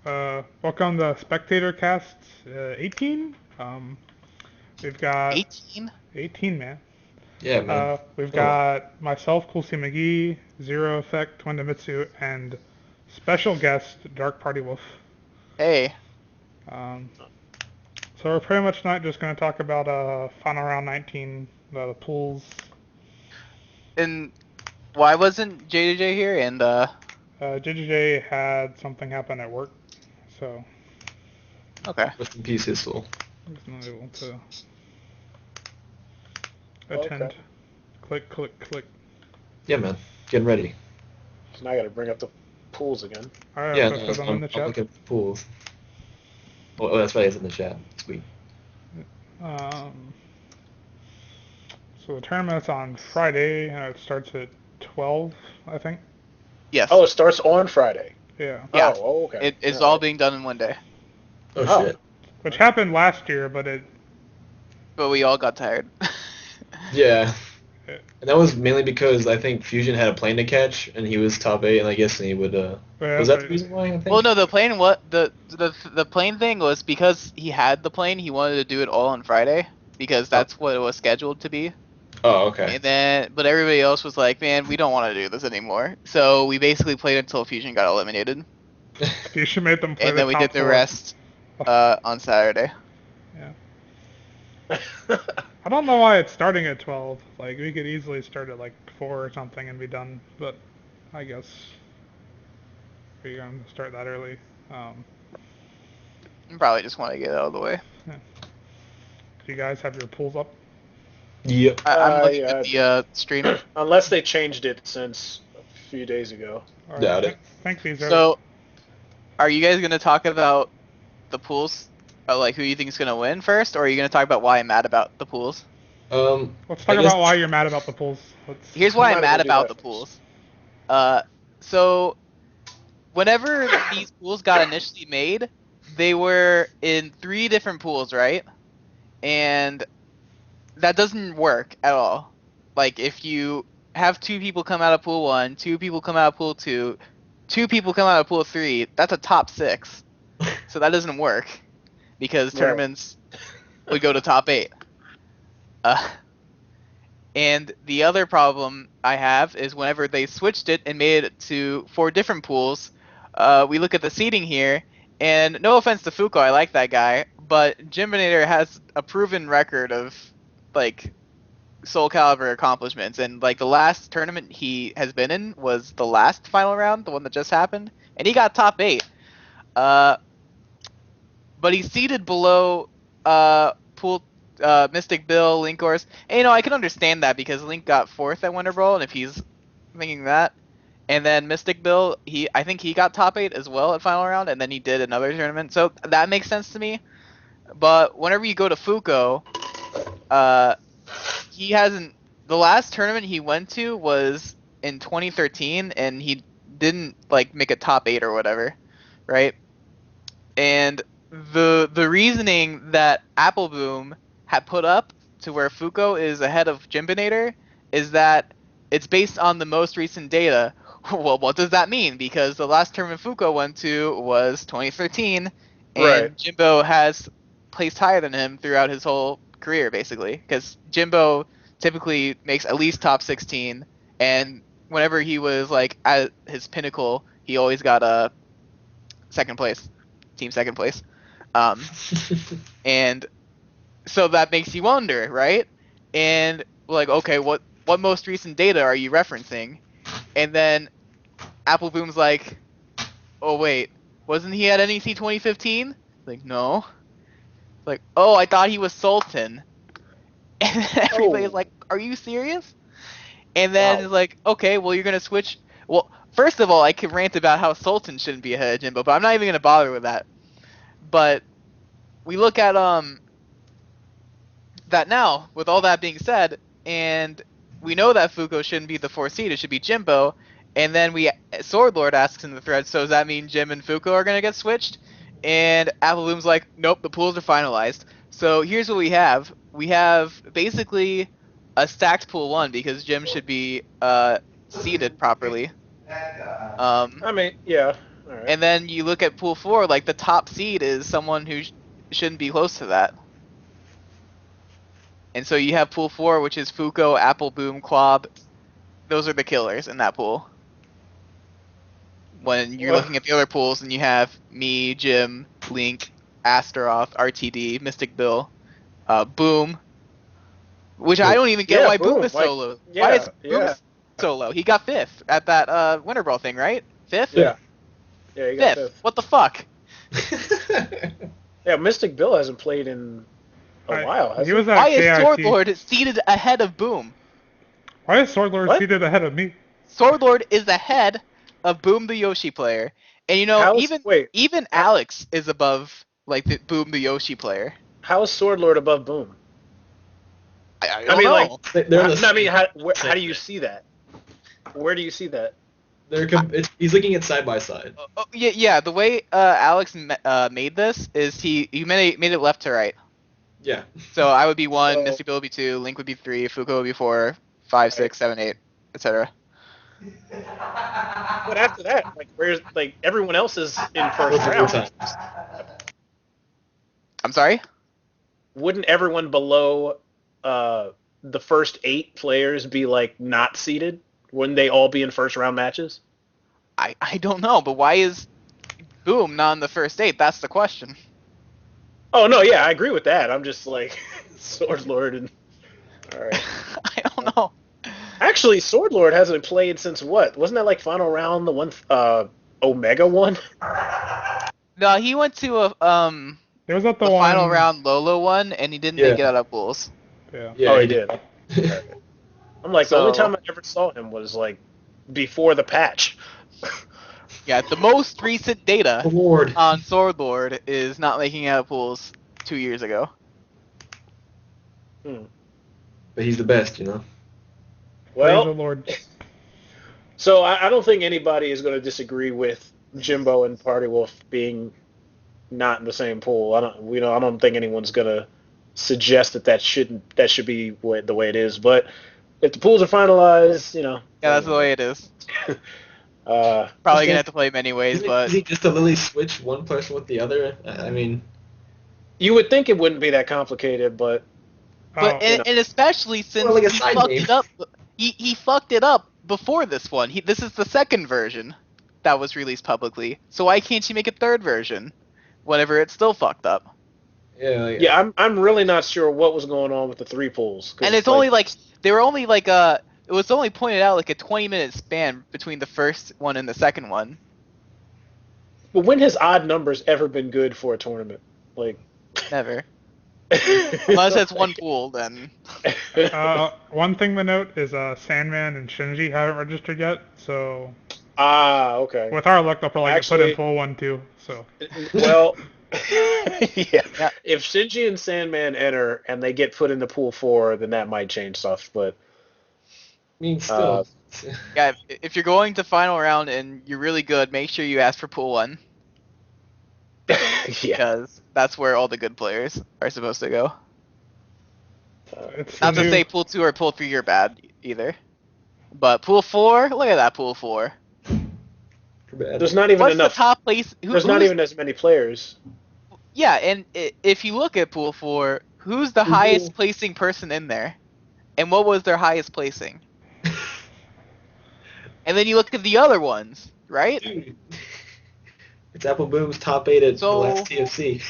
Welcome to Spectator Cast 18. We've got 18? 18, man. Yeah, man. We've Oh, got myself, coolcmcgee, Zero Effect, Twendamitsu, and special guest Dark Party Wolf. Hey. Um, so we're pretty much not just going to talk about final round 19, the pools. And why wasn't JJ here? And JJJ had something happen at work, so okay. rest in peace, his soul. he's not able to Okay. attend. Click, click, click. Yeah, man. Getting ready. So now I got to bring up the pools again. All right, Yeah, I'll no, put them in I'm, the I'm chat. looking at the pools. Oh, that's right. It's in the chat. Sweet. Um, so the tournament's on Friday, and it starts at 12, I think. Yes. Oh, it starts on Friday. Yeah. Yeah. Oh, okay. It is All all right. being done in one day. Oh, Oh, shit. Which happened last year, but But we all got tired. Yeah. it And that was mainly because I think Fusion had a plane to catch, and he was top 8, and I guess he would, yeah, was that the reason why, I Well, think? no, the plane thing was because he had the plane, he wanted to do it all on Friday because Oh, that's what it was scheduled to be. oh, okay. And then but everybody else was like, "Man, we don't want to do this anymore." So we basically played until Fusion got eliminated. you should make them play And the then we did the console. rest on Saturday. Yeah. I don't know why it's starting at 12. Like, we could easily start at like 4 or something and be done, but I guess we're going to start that early. Um, Probably just want to get it out of the way. yeah. Do you guys have your pools up? Yep. I'm looking at yeah. the stream. Unless they changed it since a few days ago. All right. Doubt it. Thank these are. So, are you guys gonna talk about the pools, like who you think is gonna win first, or are you gonna talk about why I'm mad about the pools? Let's I talk guess, about why you're mad about the pools. Let's. Here's We why I'm might as well mad do about that the first. pools. Uh, so whenever these pools got initially made, they were in 3 different pools, right? And that doesn't work at all. Like if you have 2 people come out of pool 1, 2 people come out of pool 2, 2 people come out of pool 3, that's a top 6. So that doesn't work because Right. tournaments would go to top 8. Uh, and the other problem I have is whenever they switched it and made it to 4 different pools, we look at the seating here, and no offense to Fuko, I like that guy, but Jiminator has a proven record of like Soul Calibur accomplishments, and like the last tournament he has been in was the last final round, the one that just happened, and he got top 8. Uh, but he's seated below Pool Mystic Bill, Linkors. And I can understand that because Link got 4th at Wonder Brawl, and if he's thinking that, and then Mystic Bill, I think he got top 8 as well at final round, and then he did another tournament, so that makes sense to me. But whenever you go to Fuko, uh, he hasn't. The last tournament he went to was in 2013, and he didn't like make a top 8 or whatever, right? And the reasoning that Apple Boom had put up to where Fuko is ahead of Jimbinator is that it's based on the most recent data. Well, what does that mean? Because the last tournament Fuko went to was 2013, Right. and Jimbo has placed higher than him throughout his whole career, basically. Because Jimbo typically makes at least top 16, and whenever he was like at his pinnacle, he always got a second place, team second place. Um, and so that makes you wonder, right? And like, okay, what most recent data are you referencing? And then Apple Boom's like, oh wait, wasn't he at NEC 2015? Like, no. Like, oh, I thought he was Sultan. And everybody's Oh, like, are you serious? And then wow. it's like, okay, well, you're gonna switch. Well, first of all, I could rant about how Sultan shouldn't be ahead of Jimbo, but I'm not even gonna bother with that. But we look at that now. With all that being said, and we know that Fuko shouldn't be the 4th seed; it should be Jimbo. And then Sword Lord asks in the thread, so does that mean Jim and Fuko are gonna get switched? And Apple Bloom's like, nope, the pools are finalized. So here's what we have. We have basically a stacked pool 1 because Jim should be seeded properly. Um, I mean, yeah. All right. And then you look at pool 4, like the top seed is someone who shouldn't be close to that. And so you have pool 4, which is Fuko, Apple Boom, Quab. Those are the killers in that pool. When you're looking at the other pools, and you have me, Jim, Link, Astaroth, RTD, Mystic Bill, Boom, which I don't even get Yeah, why Boom Boom, is like, solo. Why yeah, is Boom solo? He got 5th at that Winter Brawl thing, right? 5th? Yeah. Yeah, he got 5th. 5th. What the fuck? Yeah, Mystic Bill hasn't played in a while, has He he? was at Why is KIT. Swordlord seated ahead of Boom? Why is Swordlord What? seated ahead of me? Swordlord is ahead of Boom the Yoshi player. And you know, How is even Alex is above like the Boom the Yoshi player. how is Swordlord above Boom? I I don't mean, know. like, They're in the I mean, same how do you thing. see that? Where do you see that? He's looking at side by side. Yeah. The way Alex made this is he made it left to right. Yeah. So I would be 1, So- Mystic Bill would be 2, Link would be 3, Fuko would be 4, 5, 6, 7, 8, etc. But after that, like, where's like everyone else is in first Most of your round? times. I'm sorry. Wouldn't everyone below the first 8 players be like not seeded? Wouldn't they all be in first round matches? I don't know, but why is Boom not in the first 8? That's the question. Oh no, yeah, I agree with that. I'm just like Swordlord and all right. I don't know. Actually, Swordlord hasn't played since what? Wasn't that like final round the one Omega one? No, he went to a It was at the the one. final round Lolo one, and he didn't make it out of pools. Yeah. Yeah, Oh, he did. Okay. I'm like, the only So- time I ever saw him was like before the patch. Yeah, the most recent data Award. on Swordlord is not making it out of pools 2 years ago. But he's the best, you know. Praise the Well, Lord. so I don't think anybody is going to disagree with Jimbo and Party Wolf being not in the same pool. I don't think anyone's going to suggest that should be the way it is. But if the pools are finalized, Yeah, that's the way it is. Probably gonna have to play him anyways, but Is he just to literally switch one person with the other? I mean, you would think it wouldn't be that complicated, but Oh, and especially since More like a he side fucked name. it up. He fucked it up before this one. This is the second version that was released publicly. So why can't you make a third version whenever it's still fucked up? yeah, like, yeah, I'm really not sure what was going on with the 3 pools. And it's only like they were only like it was only pointed out like a 20-minute span between the first one and the second one. But when has odd numbers ever been good for a tournament? Like, Never. Unless it's one pool, then. one thing to note is Sandman and Shinji haven't registered yet, so Okay. with our luck they'll probably get put Actually- in pool 1 too. So Well, yeah. Yeah. If Shinji and Sandman enter and they get put into pool 4, then that might change stuff. But I mean, still. Yeah, if you're going to final round and you're really good, make sure you ask for pool 1. yeah, Because that's where all the good players are supposed to go. it's Not the to new, say pool 2 or pool 3 are bad either. But pool 4, look at that pool 4. there's not even What's enough. the top place? There's not even as many players. Yeah, and if you look at pool 4, who's the highest placing person in there? And what was their highest placing? And then you look at the other ones, right? Dude. It's Apple Boom's top 8 at the So- last TFC.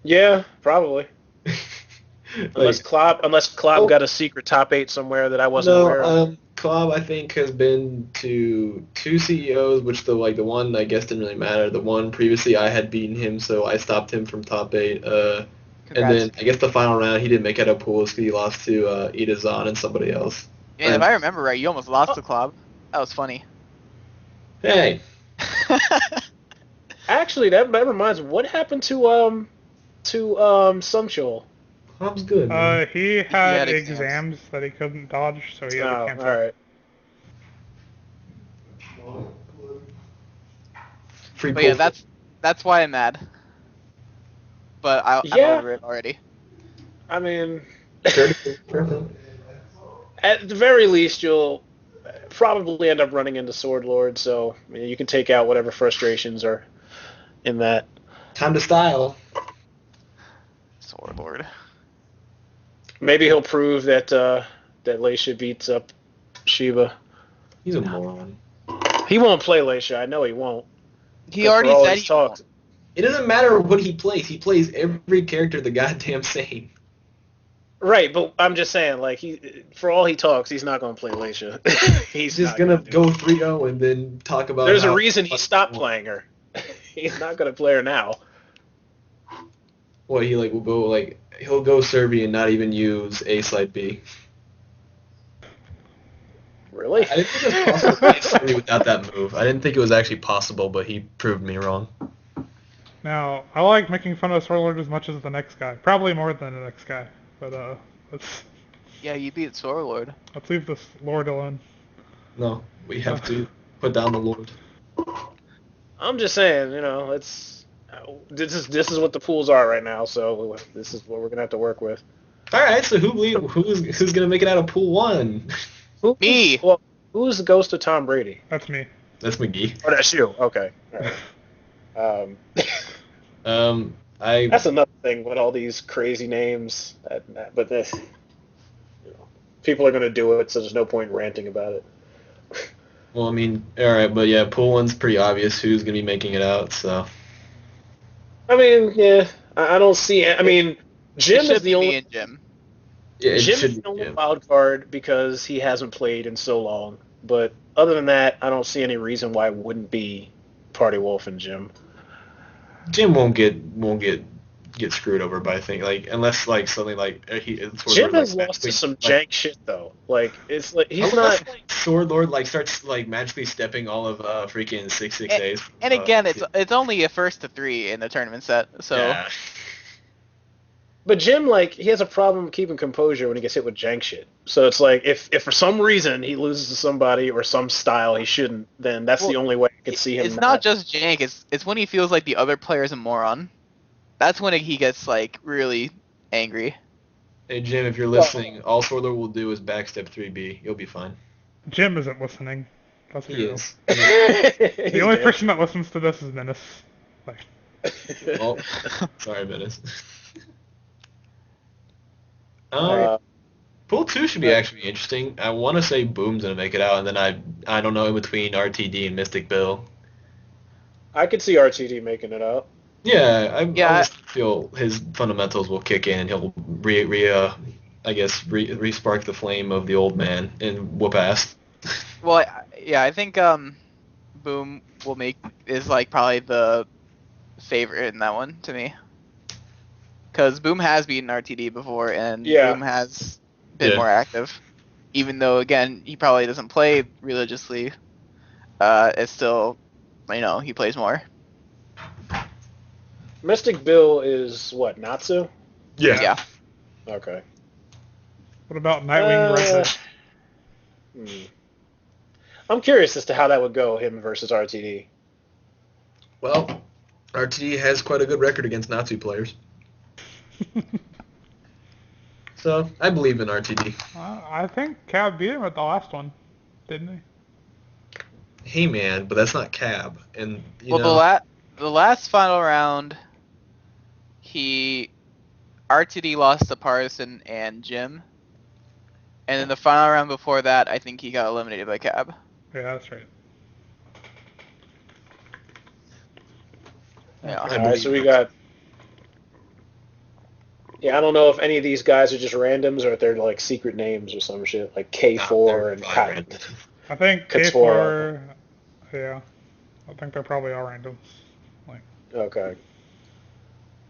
Yeah, probably. Unless Klopp Oh. got a secret top 8 somewhere that I wasn't aware of. Club I think has been to 2 CEOs, which the one I guess didn't really matter. The one previously I had beaten him, so I stopped him from top 8. And then I guess the final round he didn't make it out of pools because he lost to Ida Zahn and somebody else. And if I remember right, you almost lost the club. That was funny. Hey, Actually, that reminds me. What happened to Sumchul? Club's good. Man. he had had exams. exams that he couldn't dodge, so he had to Oh, cancel. all right. Free But yeah, pool. that's why I'm mad. But I'm Yeah. over it already. I mean, Sure. at the very least, you'll probably end up running into Sword Lord, so you can take out whatever frustrations are in that. Time to style. Sword Lord. Maybe he'll prove that that Leisha beats up Shiba. He's a moron. He won't play Leisha. I know he won't. He 'Cause for already all said his he talks, won't. It doesn't matter what he plays. He plays every character the goddamn same. right? But I'm just saying, like for all he talks, he's not going to play Leisha. He's He's just not gonna going to do go it. 3-0 and then talk about There's a how. reason he stopped playing her. He's not going to play her now. Well, he like will go like he'll go Serbi and not even use A slide B. Really? I didn't think it was possible to play Serbi without that move. I didn't think it was actually possible, but he proved me wrong. Now, I like making fun of Sword Lord as much as the next guy. Probably more than the next guy. But let's Yeah, you beat Sword Lord. leave this Lord alone. No, we have to put down the Lord. I'm just saying, it's this is what the pools are right now. So this is what we're gonna have to work with. All right, so who's gonna make it out of pool one? Me! Well, who's the ghost of Tom Brady? That's me. That's McGee. Oh, that's you. Okay. All right. I That's another thing with all these crazy names. But this, people are going to do it, so there's no point ranting about it. well, I mean, all right, but yeah, pool one's pretty obvious who's gonna be making it out. So I mean, yeah, I don't see. I mean, It Jim is should the be only me and Jim. yeah, it Jim is should the be only Jim. wild card because he hasn't played in so long. But other than that, I don't see any reason why it wouldn't be Party Wolf and Jim. Jim won't get screwed over by thing like unless like something like Sword Jim Lord like has lost to magically some like jank shit though. Like it's like he's unless not. like Sword Lord like starts like magically stepping all of freaking 6 And, A's. and again, it's only a first to 3 in the tournament set, so yeah. But Jim, like, he has a problem keeping composure when he gets hit with jank shit. So it's like, if for some reason he loses to somebody or some style he shouldn't, then that's the well, only way I could see him it's not. not just jank. It's when he feels like the other player's a moron. That's when he gets like really angry. Hey Jim, if you're Well- listening, all Sword Lord will do is backstep 3B. You'll be fine. Jim isn't listening. Let's be He real. is. The only person that listens to this is Menace. Like, Oh, sorry, Menace. Uh, Pool 2 should be actually interesting. I want to say Boom's gonna make it out, and then I don't know in between RTD and Mystic Bill. I could see RTD making it out. Yeah, I Yeah. honestly feel his fundamentals will kick in, and he'll re-spark the flame of the old man and whoop ass. Well, yeah, I think Boom is like probably the favorite in that one to me. Because Boom has beaten RTD before, and Yeah. Boom has been Yeah. more active. Even though, again, he probably doesn't play religiously, it's still, he plays more. Mystic Bill is what, Natsu? Yeah. Okay. what about Nightwing Red Hood? Hmm. I'm curious as to how that would go, him versus RTD. Well, RTD has quite a good record against Natsu players, so I believe in RTD. I think Cab beat him at the last one, didn't he? Hey man, but that's not Cab, and you Well, know. the last final round, RTD lost to Partisan and Jim. And in the final round before that, I think he got eliminated by Cab. Yeah, that's right. Yeah. I All right, believe so we it. got. Yeah, I don't know if any of these guys are just randoms or if they're like secret names or some shit, like K4 they're and probably Kai. random. I think Katsura. K4, yeah. I think they're probably all randoms. Like, Okay.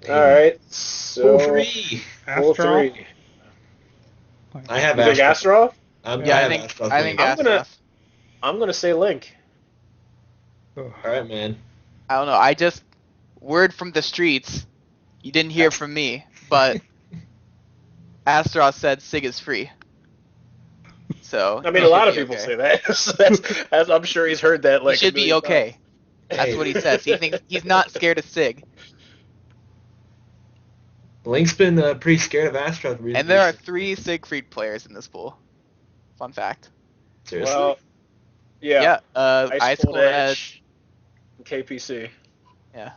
Hey, All man. right. Pool So 3. pool Astro. 3. Like, I have You think Astro. Astrov? Yeah, I I have think Astro. I think I'm gonna- Astaroth. I'm gonna say Link. ugh. All right, man. I don't know. I just word from the streets. You didn't hear from me, but Astaroth said Sig is free. So I mean, he a lot should of be people okay. say that. So that's I'm sure he's heard that He like a should be million okay. times. That's Hey, what he says. He thinks he's not scared of Sig. Link's been pretty scared of Astro. And there are 3 Siegfried players in this pool. Fun fact. Seriously? Well, yeah. Ice Cold Edge. KPC. Yeah,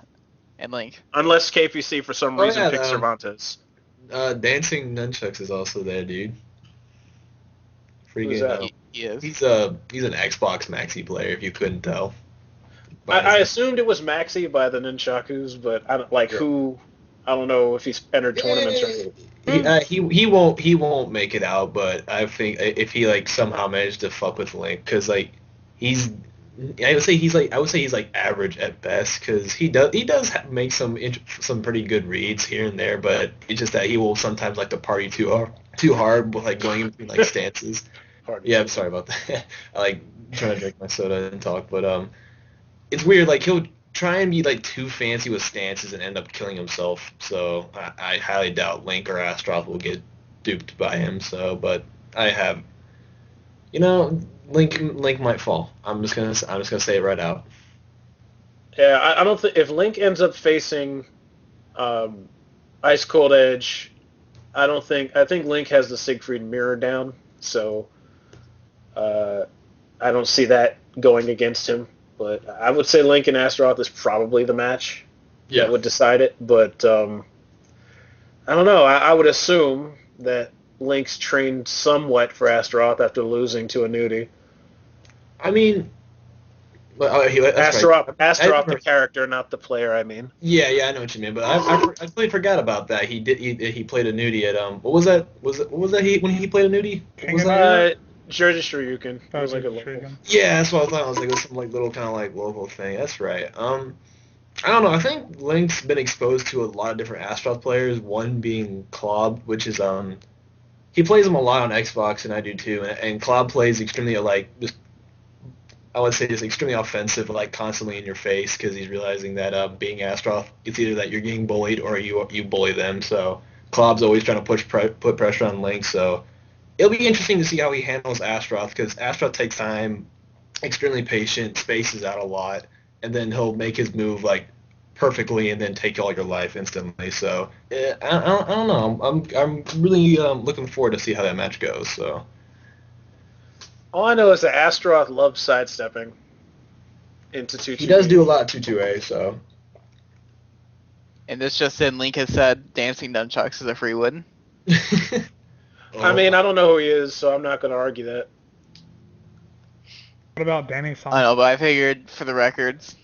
and Link. Unless KPC for some reason yeah, picks Cervantes. Dancing Nunchucks is also there, dude. Who's Freaking, that? He is. he's an Xbox Maxi player, if you couldn't tell. I assumed it was Maxi by the Nunchakus, but I don't who. I don't know if he's entered tournaments or. He won't make it out, but I think if he like somehow managed to fuck with Link, because like he's I would say he's like average at best, because he does make some pretty good reads here and there, but it's just that he will sometimes like to party too hard with like going in between like stances. Yeah, I'm sorry about that. I like trying to drink my soda and talk, but it's weird. Like he'll try and be like too fancy with stances and end up killing himself. So I highly doubt Link or Astaroth will get duped by him. So, but I have, Link might fall. I'm just gonna say it right out. Yeah, I don't think if Link ends up facing Ice Cold Edge, I think Link has the Siegfried mirror down, so I don't see that going against him. But I would say Link and Astaroth is probably the match that would decide it. But I don't know. I would assume that Link's trained somewhat for Astaroth after losing to a nudie. I mean, Astaroth, right. Astaroth, the character, not the player. I mean. Yeah, I know what you mean, but I completely forgot about that. He played a nudie at what was that? What was that when he played a nudie? What was that? Jersey Shoryuken. That was like a local. Yeah, that's what I thought. I was like, it was some like little kind of like local thing. That's right. I don't know. I think Link's been exposed to a lot of different Astaroth players. One being Klob, which is he plays him a lot on Xbox, and I do too. And Klob plays extremely I would say just extremely offensive, like constantly in your face, because he's realizing that being Astaroth, it's either that you're getting bullied or you bully them. So Klob's always trying to put pressure on Link. So it'll be interesting to see how he handles Astaroth, because Astaroth takes time, extremely patient, spaces out a lot, and then he'll make his move like perfectly and then take all your life instantly. So I don't know. I'm really looking forward to see how that match goes. So all I know is that Astaroth loves sidestepping into 2-2. He does do a lot of 2-2A. So. And this just in, Link has said dancing nunchucks is a free win. I mean, I don't know who he is, so I'm not going to argue that. What about Danny Song? I know, but I figured for the records,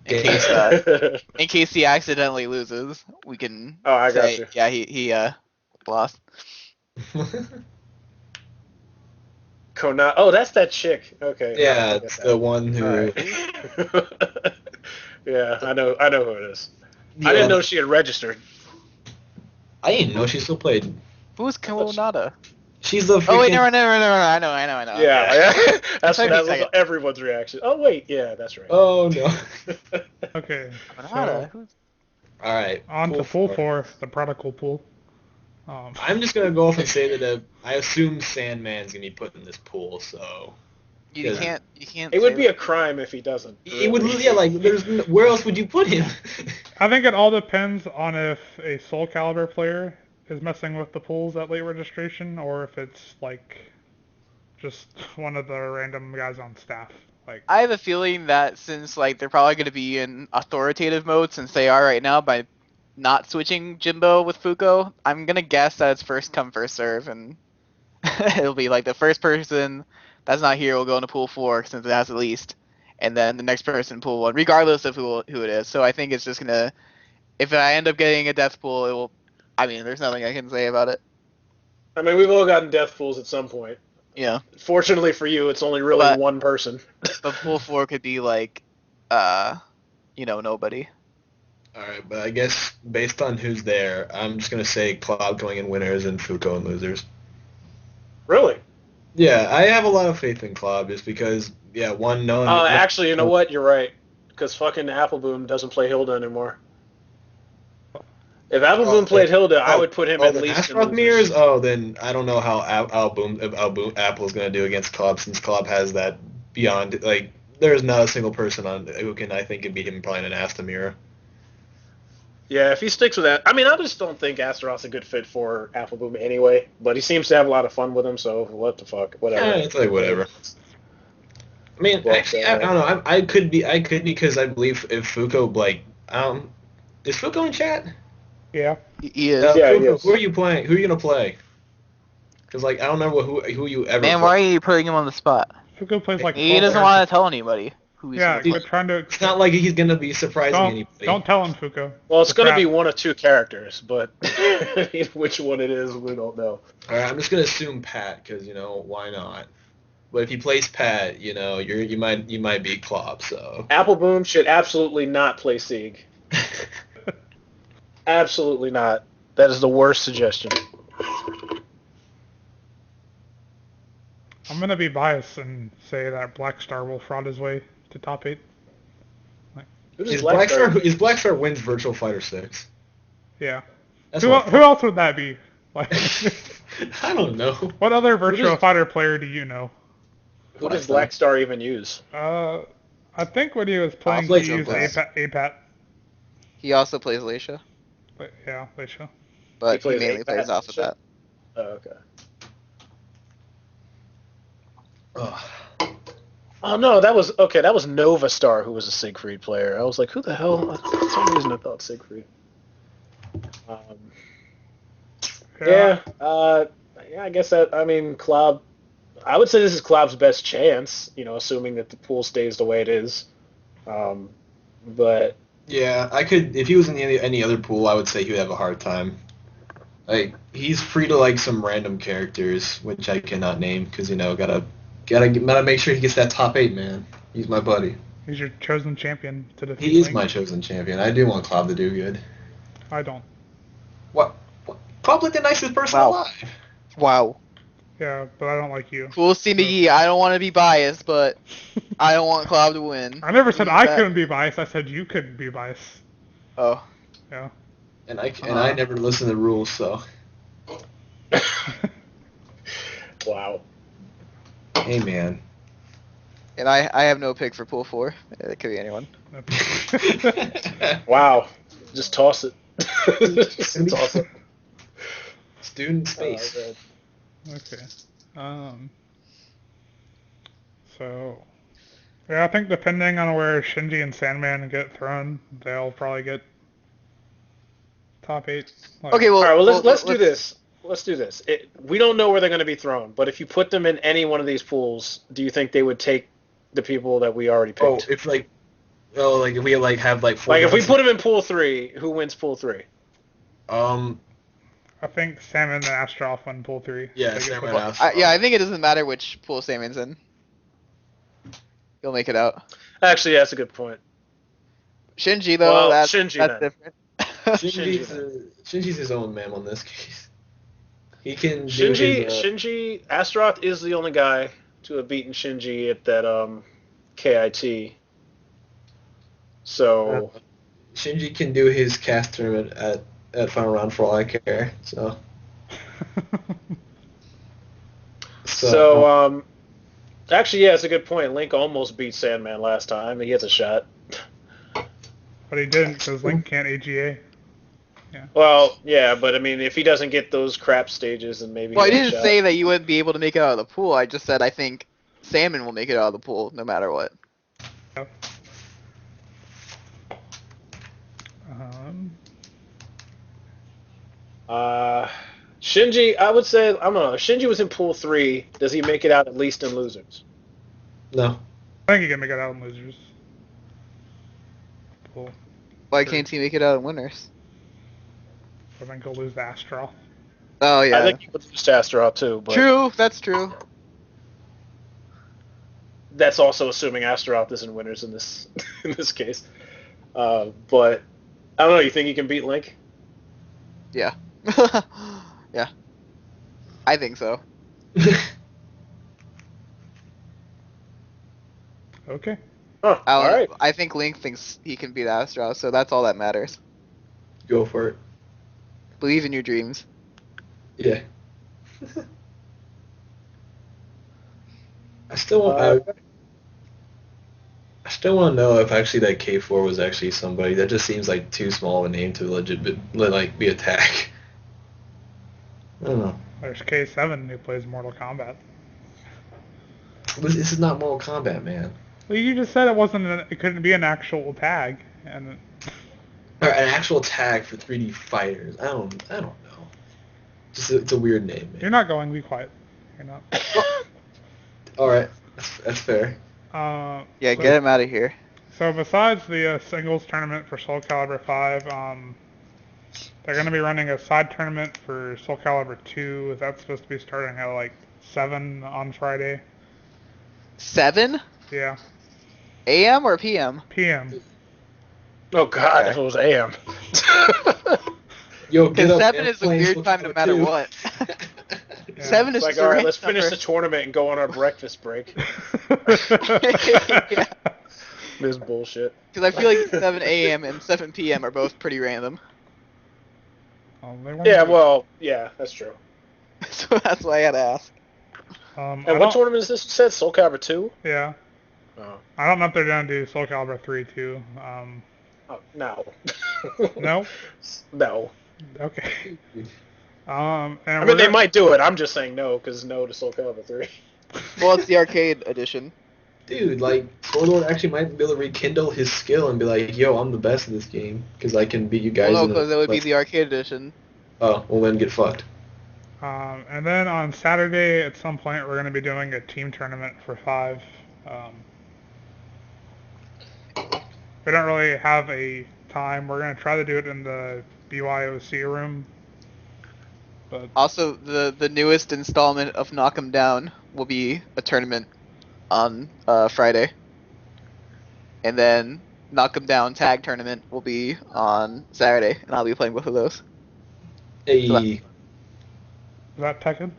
in case he accidentally loses, we can. Oh, I got say, you. Yeah, he lost. Kona. Oh, that's that chick. Okay. Yeah, it's the one who. Right. Yeah, I know who it is. Yeah. I didn't know she had registered. I didn't know she still played. Who's Kamonada? She's the. Oh wait, never. I know. Yeah. That's Took me a what second. everyone's reaction. Oh wait, yeah, that's right. Oh no. Okay. Kamonada. So, All right. on to Pool 4, the prodigal pool. I'm just gonna go off and say that I assume Sandman's gonna be put in this pool, so. You can't. It would be a crime if he doesn't. It would, yeah. Like, where else would you put him? I think it all depends on if a Soul Calibur player is messing with the pools at late registration, or if it's like just one of the random guys on staff. Like, I have a feeling that since like they're probably going to be in authoritative mode since they are right now by not switching Jimbo with Fuko, I'm gonna guess that it's first come first serve, and it'll be like the first person that's not here will go into pool 4 since it has the least, and then the next person in pool 1, regardless of who it is. So I think it's just gonna, if I end up getting a death pool, it will. I mean, there's nothing I can say about it. I mean, we've all gotten death pools at some point. Yeah. Fortunately for you, it's only really one person. But pool 4 could be like, nobody. All right, but I guess based on who's there, I'm just gonna say Cloud going in winners and Fuko in losers. Really? Yeah, I have a lot of faith in Cloud just because, one known. Actually, you know what? You're right. Because fucking Appleboom doesn't play Hilda anymore. If Appleboom played Hilda, I would put him at least Astaroth in mirrors. Then I don't know how Apple's gonna do against Cloud, since Cloud has that beyond. Like, there's not a single person on who can, I think, can beat him probably in an Asta mirror. Yeah, if he sticks with that. I mean, I just don't think Astaroth's a good fit for Appleboom anyway, but he seems to have a lot of fun with him, so what the fuck, whatever. Yeah, it's like whatever. I mean, But, actually, I don't know. I could be because I believe if Fuko is Fuko in chat? Yeah. He is. Yeah, Fuko, yes. who are you playing? Who are you gonna play? Because like I don't remember who you ever Man, play. why are you putting him on the spot? Fuko plays like He 12 doesn't characters. want to tell anybody who he's Yeah, gonna play. quit trying to. It's not like he's gonna be surprising anybody. Don't tell him, Fuko. Well, it's going to trap. be one of two characters, but which one it is, we don't know. All right, I'm just gonna assume Pat because why not? But if he plays Pat, you might beat Klopp. So Apple Boom should absolutely not play Sieg. Absolutely not. That is the worst suggestion. I'm gonna be biased and say that Black Star will fraud his way to top 8. Who does is Blackstar? Black Star wins Virtual Fighter 6? Yeah. That's Who else would that be? Like, I don't know. what other Virtua does- Fighter player do you know? Who does Blackstar even use? I think when he was playing, play he used Joe APAT. He also plays Leisha, But yeah, they show. but he plays mainly APAT plays off of Leisha? that. Oh, okay. Ugh. Oh no, that was okay. That was Nova Star who was a Siegfried player. I was like, who the hell? For some reason, I thought Siegfried. Yeah. Yeah. I guess that. I mean, Klopp. I would say this is Klopp's best chance. Assuming that the pool stays the way it is. But Yeah, I could if he was in any other pool, I would say he would have a hard time. Like he's free to like some random characters, which I cannot name because gotta make sure he gets that top 8, man. He's my buddy. He's your chosen champion to defeat. He is Link. my chosen champion. I do want Klopp to do good. I don't. What? Klopp like the nicest person Wow. alive. Wow. Yeah, but I don't like you. coolcmcgee, I don't want to be biased, but I don't want Cloud to win. I never said Means I that- couldn't be biased. I said you couldn't be biased. Oh. Yeah. And I never listen to the rules, so wow. hey, man. And I have no pick for pool 4. It could be anyone. Wow. Just toss it. Just toss it. Student space. Oh, Okay. So, yeah, I think depending on where Shinji and Sandman get thrown, they'll probably get top 8. Like, Okay, well, All right. Well, let's do this. Let's do this. We don't know where they're going to be thrown, but if you put them in any one of these pools, do you think they would take the people that we already Oh, picked? if if we have 4 Like if we guys- put them in pool 3, who wins pool 3? I think Salmon and Astroff win pool 3. Yeah, They get Salmon the- and Astroff. Yeah, I think it doesn't matter which pool Salmon's in. He'll make it out. Actually, that's a good point. Shinji, though, Well, that's Shinji that's then. different. Shinji's his own man on this case. He can do Shinji, his, Shinji Astaroth is the only guy to have beaten Shinji at that KIT. So Shinji can do his cast tournament at final round for all I care. So actually, yeah, it's a good point. Link almost beat Sandman last time. He gets a shot. But he didn't because Link can't AGA. Well, yeah, but I mean, if he doesn't get those crap stages, then maybe. Well, I he gets a didn't shot. say that you wouldn't be able to make it out of the pool. I just said I think Salmon will make it out of the pool no matter what. Shinji, I would say, I don't know. If Shinji was in pool 3, does he make it out at least in losers? no. I think he can make it out in losers. Cool. Why can't he make it out in winners? I think he'll lose the Astroff. Oh yeah. I think he would lose to Astaroth too. But True, that's true. That's also assuming Astaroth isn't winners in this in this case. But I don't know. You think he can beat Link? Yeah. Yeah. I think so. Okay. Huh, all right. I think Link thinks he can beat Astro, so that's all that matters. Go for it. Believe in your dreams. Yeah. I still want. I still want to know if actually that K4 was actually somebody. That just seems like too small of a name to legit be attack. I don't know. There's K7 who plays Mortal Kombat. This is not Mortal Kombat, man. Well, you just said it wasn't. It couldn't be an actual tag, and Or an actual tag for 3D fighters. I don't know. Just it's a weird name, you're man. not going. Be quiet. You're not. Oh, all right, that's fair. Yeah, So, get him out of here. so besides the singles tournament for Soul Calibur 5, they're going to be running a side tournament for Soul Calibur 2. That's supposed to be starting at like 7 on Friday. 7 Yeah, a.m. or p.m.? PM. Oh God, Okay. if it was AM. Yo, get Because up, 7 man. is a Playing weird Soul time no Calibur matter 2. what. Yeah. 7 It's is like, just a all right, random let's finish the number. tournament and go on our breakfast break. Yeah. This bullshit. Because I feel like 7 a.m. and 7 p.m. are both pretty random. Oh, they won't Yeah, do- well, yeah, that's true. So that's why I had to ask. I And what don't. tournament is this? You said Soul Calibur 2? Yeah, Oh, I don't know if they're gonna do Soul Calibur 3 too. no. No. No. Okay. And I we're mean, they gonna, might do it. I'm just saying no, because no to Soul Calibur 3. Well, it's the arcade edition. Dude, like Warlord actually might be able to rekindle his skill and be like, "Yo, I'm the best in this game because I can beat you Well, guys." no, in because it would be like, the arcade edition. oh, well then get fucked. and then on Saturday at some point we're gonna be doing a team tournament for 5. We don't really have a time. We're gonna try to do it in the BYOC room, but Also, the newest installment of Knock 'em Down will be a tournament on Friday. And then Knock 'em Down Tag Tournament will be on Saturday, and I'll be playing both of those. Hey, is that Tekken?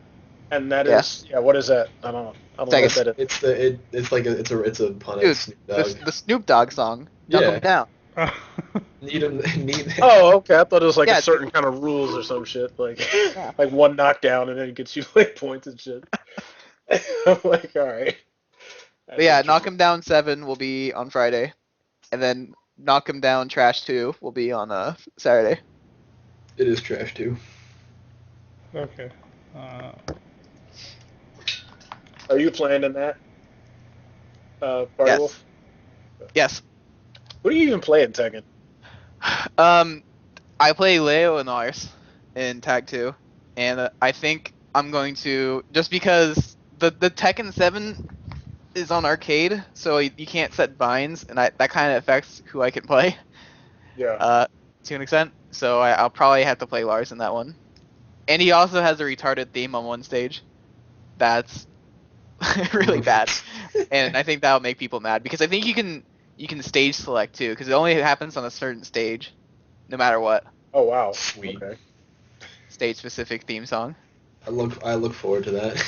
And that Yeah. is, yeah, what is that? I don't know what Second. that is. it's like it's a pun at Dude, Snoop Dogg. the Snoop Dogg song, Knock 'em Yeah, Down. need him need. Oh, okay. I thought it was like Yeah, a certain kind of rules or some shit, like Yeah. like one knockdown and then it gets you like points and shit. I'm like, all right. But yeah, Knock 'em Down 7 will be on Friday, and then Knock 'em Down Trash 2 will be on Saturday. It is trash too. Okay. Are you playing in that? Party Yes. Wolf? Yes. What do you even play in Tekken? I play Leo and Ars in Tag 2, and I think I'm going to, just because the Tekken 7 is on arcade, so you can't set binds, and that kind of affects who I can play Yeah. to an extent. So I'll probably have to play Lars in that one. And he also has a retarded theme on one stage. That's really bad, and I think that'll make people mad because I think you can stage select too, because it only happens on a certain stage, no matter what. Oh wow. Sweet. Okay. Stage specific theme song. I look forward to that.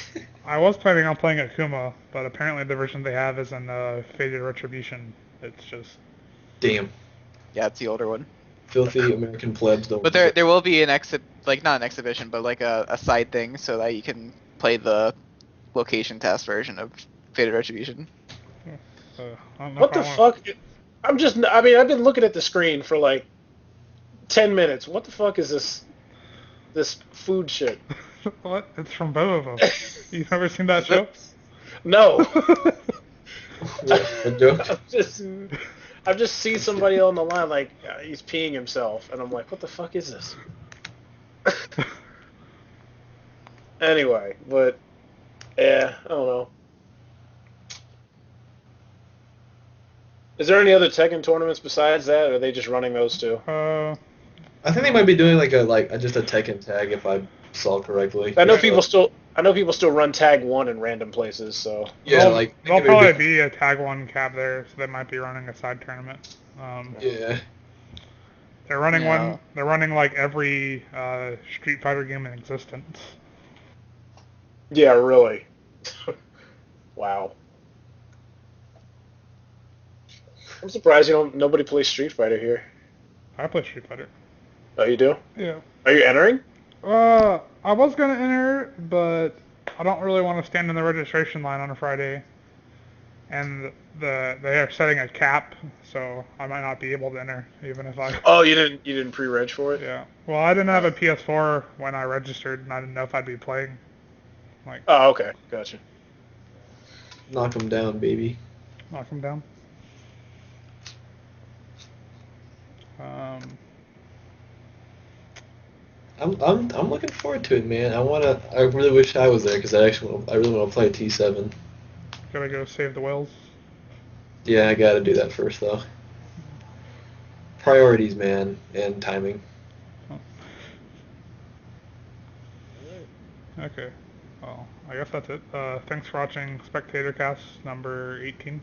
I was planning on playing Akuma, but apparently the version they have is in Faded Retribution. It's just Damn, Yeah, it's the older one. filthy American plebs don't. But there will be an like not an exhibition, but like a side thing so that you can play the location test version of Faded Retribution. I don't know What if the I wanna- fuck? I mean, I've been looking at the screen for like 10 minutes. What the fuck is this food shit? What? It's from Bobo. You've never seen that show? No. What joke? I've just seen somebody on the line like he's peeing himself, and I'm like, what the fuck is this? Anyway, but yeah, I don't know. Is there any other Tekken tournaments besides that, or are they just running those two? I think they might be doing just a Tekken tag if I saw correctly. I know Yeah. people still run Tag 1 in random places, so Yeah, there'll, like there'll maybe probably do- be a Tag 1 cab there, so they might be running a side tournament. Yeah. They're running Yeah. one. They're running like every Street Fighter game in existence. yeah, really. Wow. I'm surprised nobody plays Street Fighter here. I play Street Fighter. Oh, you do? Yeah. Are you entering? I was gonna enter, but I don't really want to stand in the registration line on a Friday, and they are setting a cap, so I might not be able to enter, even if I. Oh, you didn't pre-reg for it? Yeah. Well, I didn't have a PS4 when I registered, and I didn't know if I'd be playing. Like. Oh, okay, gotcha. Knock him down, baby. Knock him down. Um, I'm looking forward to it, man. I really wish I was there because I really want to play T7. gotta go save the whales. Yeah, I got to do that first though. Priorities, man, and timing. Oh. Okay. Well, I guess that's it. Thanks for watching Spectator Cast number 18.